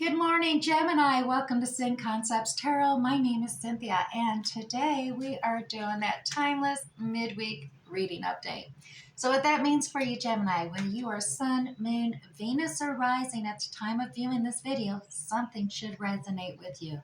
Good morning, Gemini. Welcome to Sin Concepts Tarot. My name is Cynthia, and today we are doing that timeless midweek reading update. So what that means for you, Gemini, when you are Sun, Moon, Venus, or rising at the time of viewing this video, something should resonate with you.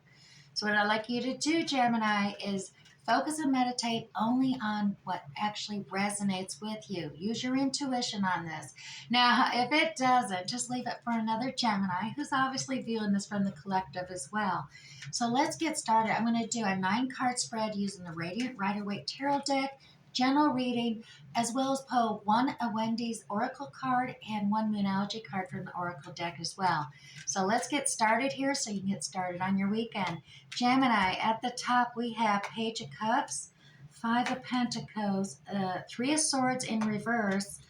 So what I'd like you to do, Gemini, is focus and meditate only on what actually resonates with you. Use your intuition on this. Now, if it doesn't, just leave it for another Gemini who's obviously viewing this from the collective as well. So let's get started. I'm going to do a 9-card spread using the Radiant Rider-Waite Tarot deck, general reading, as well as pull one a Wendy's Oracle card and one Moonology card from the Oracle deck as well. So let's get started here so you can get started on your weekend. Gemini, at the top we have Page of Cups, 5 of Pentacles, 3 of Swords in reverse.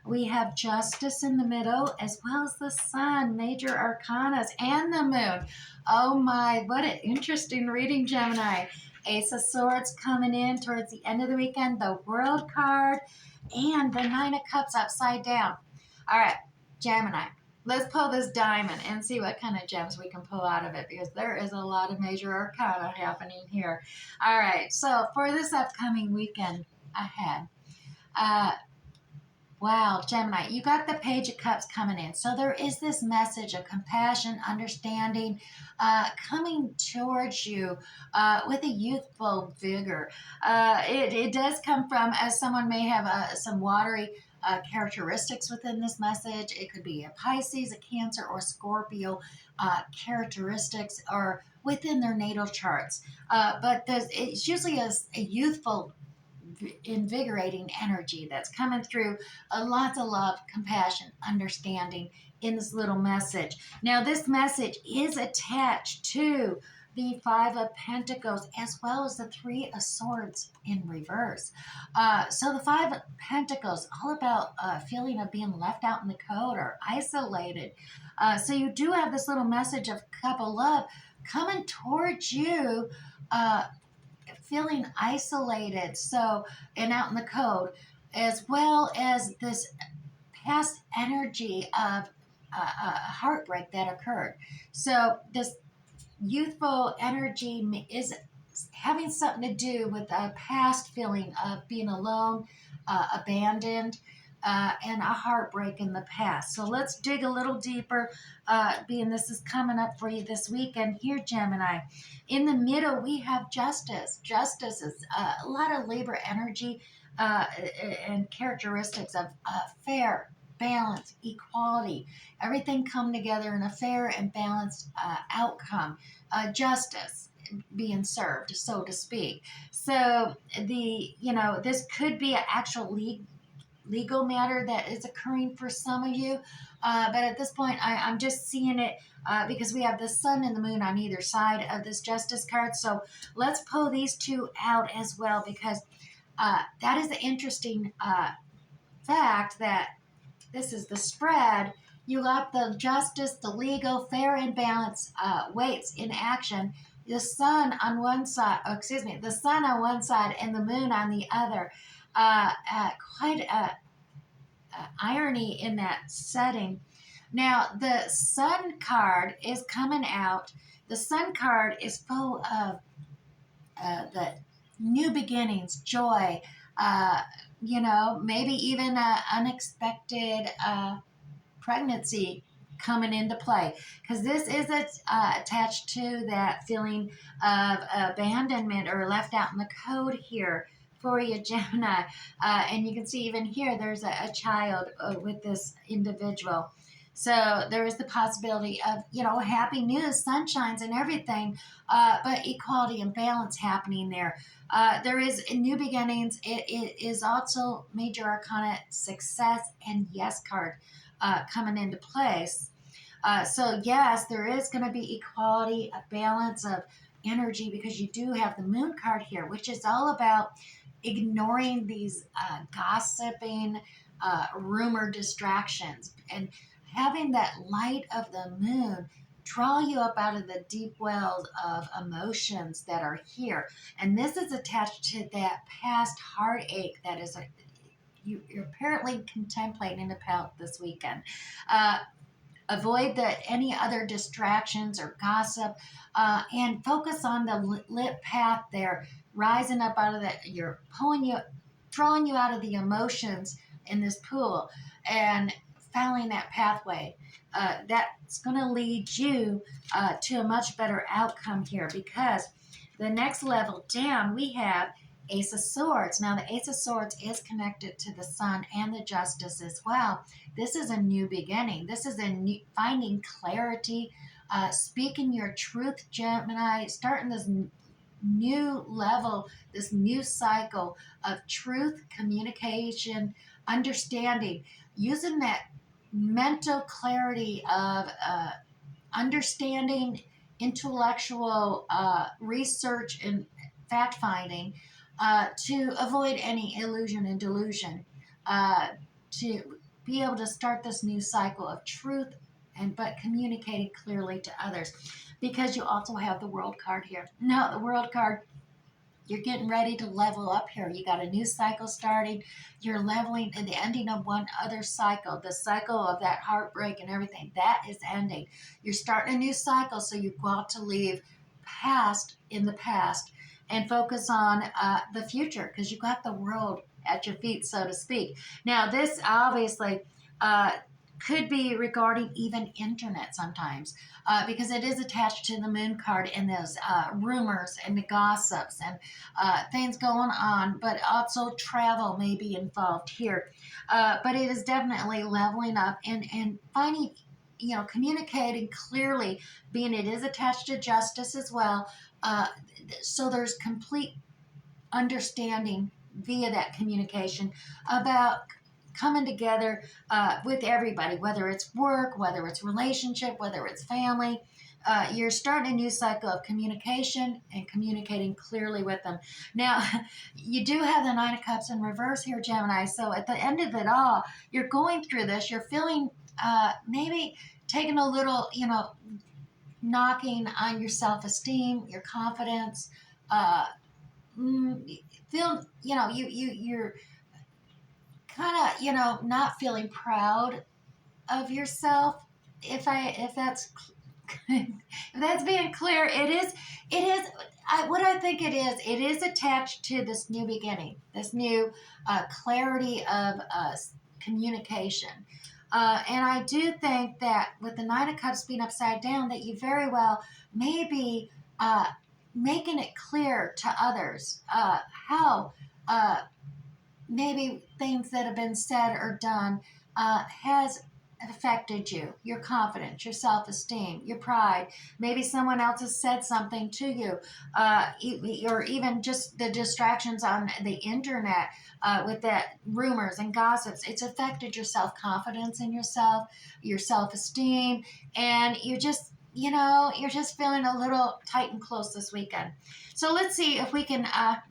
We have Justice in the middle, as well as the Sun, Major Arcanas, and the Moon. Oh my, what an interesting reading, Gemini. Ace of Swords coming in towards the end of the weekend, the World card, and the 9 of Cups upside down. All right, Gemini, let's pull this diamond and see what kind of gems we can pull out of it, because there is a lot of major arcana happening here. All right, so for this upcoming weekend ahead, wow, Gemini, you got the Page of Cups coming in. So there is this message of compassion, understanding, coming towards you with a youthful vigor. It does come from, as someone may have some watery characteristics within this message. It could be a Pisces, a Cancer, or Scorpio characteristics or within their natal charts. But it's usually a youthful invigorating energy that's coming through, lots of love, compassion, understanding in this little message. Now, this message is attached to the 5 of Pentacles as well as the 3 of Swords in reverse. So the 5 of Pentacles, all about a feeling of being left out in the cold or isolated. So you do have this little message of couple love coming towards you, feeling isolated, so, and out in the cold, as well as this past energy of heartbreak that occurred. So this youthful energy is having something to do with a past feeling of being alone, abandoned, and a heartbreak in the past. So let's dig a little deeper, being this is coming up for you this weekend here, Gemini. In the middle, we have Justice. Justice is a lot of labor energy and characteristics of fair, balance, equality, everything come together in a fair and balanced outcome, justice being served, so to speak. So this could be an actual legal matter that is occurring for some of you, but at this point I'm just seeing it because we have the Sun and the Moon on either side of this Justice card. So let's pull these two out as well, because that is the interesting fact that this is the spread. You got the justice, the legal, fair and balanced weights in action. The sun on one side, the sun on one side and the moon on the other. Quite a irony in that setting. Now, the sun card is coming out. The sun card is full of the new beginnings, joy, maybe even unexpected pregnancy coming into play, because this is attached to that feeling of abandonment or left out in the cold here for you, Gemini. And you can see even here there's a child with this individual. So there is the possibility of, happy news, sunshines and everything, but equality and balance happening there. There is new beginnings. It is also major arcana success and yes card coming into place. So yes, there is going to be equality, a balance of energy, because you do have the Moon card here, which is all about ignoring these gossiping, rumor distractions, and having that light of the moon draw you up out of the deep wells of emotions that are here. And this is attached to that past heartache that is you're apparently contemplating about this weekend. Avoid any other distractions or gossip, and focus on the lit path there, rising up out of that. You're drawing you out of the emotions in this pool and following that pathway. That's going to lead you to a much better outcome here, because the next level down we have Ace of Swords. Now, the Ace of Swords is connected to the Sun and the Justice as well. This is a new beginning. This is a new, finding clarity, speaking your truth, Gemini, starting this new level, this new cycle of truth, communication, understanding, using that mental clarity of understanding, intellectual research, and fact finding, to avoid any illusion and delusion, to be able to start this new cycle of truth and but communicating clearly to others, because you also have the World card here. Now, the World card, you're getting ready to level up here. You got a new cycle starting. You're leveling and the ending of one other cycle. The cycle of that heartbreak and everything, that is ending. You're starting a new cycle, so you've got to leave past in the past and focus on the future, because you got the world at your feet, so to speak. Now, this obviously could be regarding even internet sometimes, because it is attached to the moon card, and those rumors and the gossips and things going on, but also travel may be involved here. But it is definitely leveling up and finding, communicating clearly, being it is attached to justice as well. So there's complete understanding via that communication about coming together with everybody, whether it's work, whether it's relationship, whether it's family. You're starting a new cycle of communication and communicating clearly with them. Now, you do have the Nine of Cups in reverse here, Gemini. So at the end of it all, you're going through this. You're feeling maybe taking a little, knocking on your self-esteem, your confidence. Feel, you're kind of, not feeling proud of yourself. If that's if that's being clear, it is what I think it is attached to this new beginning, this new clarity of communication. And I do think that with the Nine of Cups being upside down, that you very well may be making it clear to others how maybe things that have been said or done has affected you, your confidence, your self-esteem, your pride. Maybe someone else has said something to you, or even just the distractions on the internet with that rumors and gossips. It's affected your self-confidence in yourself, your self-esteem, and you're just feeling a little tight and close this weekend. So let's see if we can,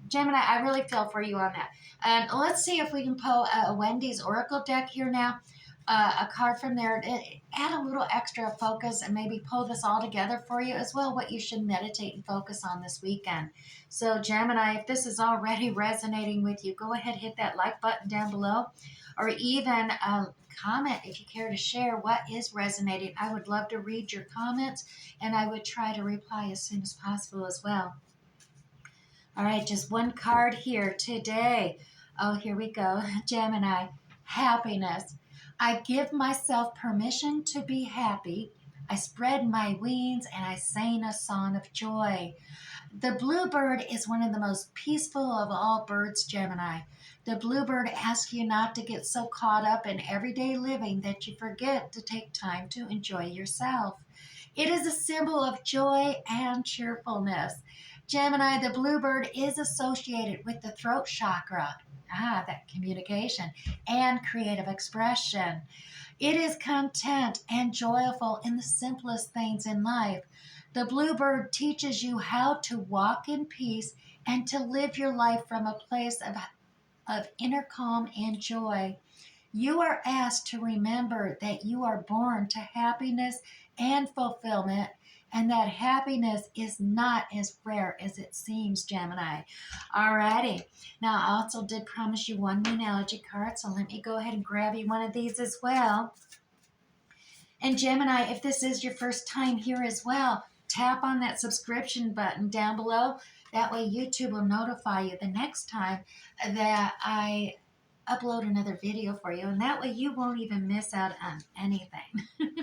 Gemini, I really feel for you on that. And let's see if we can pull a Wendy's Oracle deck here now, a card from there, add a little extra focus and maybe pull this all together for you as well, what you should meditate and focus on this weekend. So Gemini, if this is already resonating with you, go ahead, hit that like button down below, or even comment if you care to share what is resonating. I would love to read your comments, and I would try to reply as soon as possible as well. All right, just one card here today. Oh, here we go. Gemini, happiness. I give myself permission to be happy. I spread my wings and I sing a song of joy. The bluebird is one of the most peaceful of all birds, Gemini. The bluebird asks you not to get so caught up in everyday living that you forget to take time to enjoy yourself. It is a symbol of joy and cheerfulness. Gemini, the bluebird is associated with the throat chakra, that communication and creative expression. It is content and joyful in the simplest things in life. The bluebird teaches you how to walk in peace and to live your life from a place of inner calm and joy. You are asked to remember that you are born to happiness and fulfillment, and that happiness is not as rare as it seems, Gemini. Alrighty. Now, I also did promise you one Moonology card, so let me go ahead and grab you one of these as well. And Gemini, if this is your first time here as well, tap on that subscription button down below. That way YouTube will notify you the next time that I upload another video for you. And that way you won't even miss out on anything.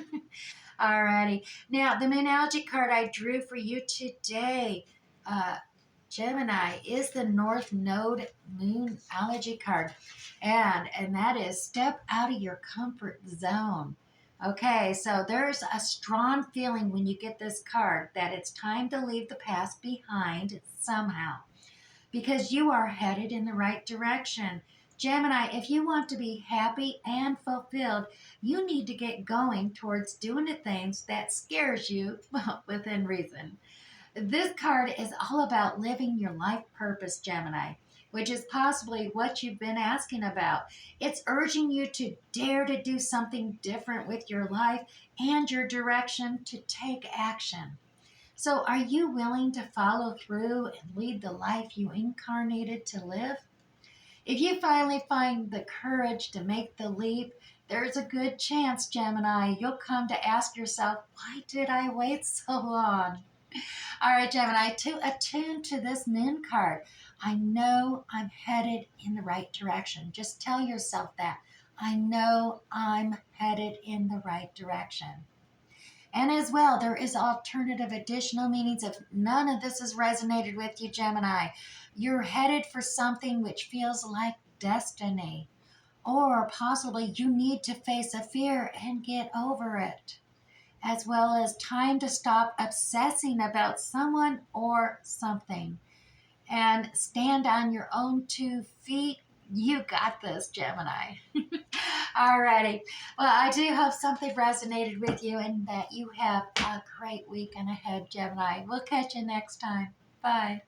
Alrighty. Now, the Moonology card I drew for you today, uh, Gemini, is the North Node Moonology card. And that is step out of your comfort zone. Okay, so there's a strong feeling when you get this card that it's time to leave the past behind somehow because you are headed in the right direction. Gemini, if you want to be happy and fulfilled, you need to get going towards doing the things that scares you, well, within reason. This card is all about living your life purpose, Gemini, which is possibly what you've been asking about. It's urging you to dare to do something different with your life and your direction to take action. So, are you willing to follow through and lead the life you incarnated to live? If you finally find the courage to make the leap, there's a good chance, Gemini, you'll come to ask yourself, why did I wait so long? All right, Gemini, to attune to this moon card, I know I'm headed in the right direction. Just tell yourself that. I know I'm headed in the right direction. And as well, there is alternative additional meanings. If none of this has resonated with you, Gemini, you're headed for something which feels like destiny. Or possibly you need to face a fear and get over it. As well as time to stop obsessing about someone or something and stand on your own 2 feet. You got this, Gemini. Alrighty. Well, I do hope something resonated with you and that you have a great weekend ahead, Gemini. We'll catch you next time. Bye.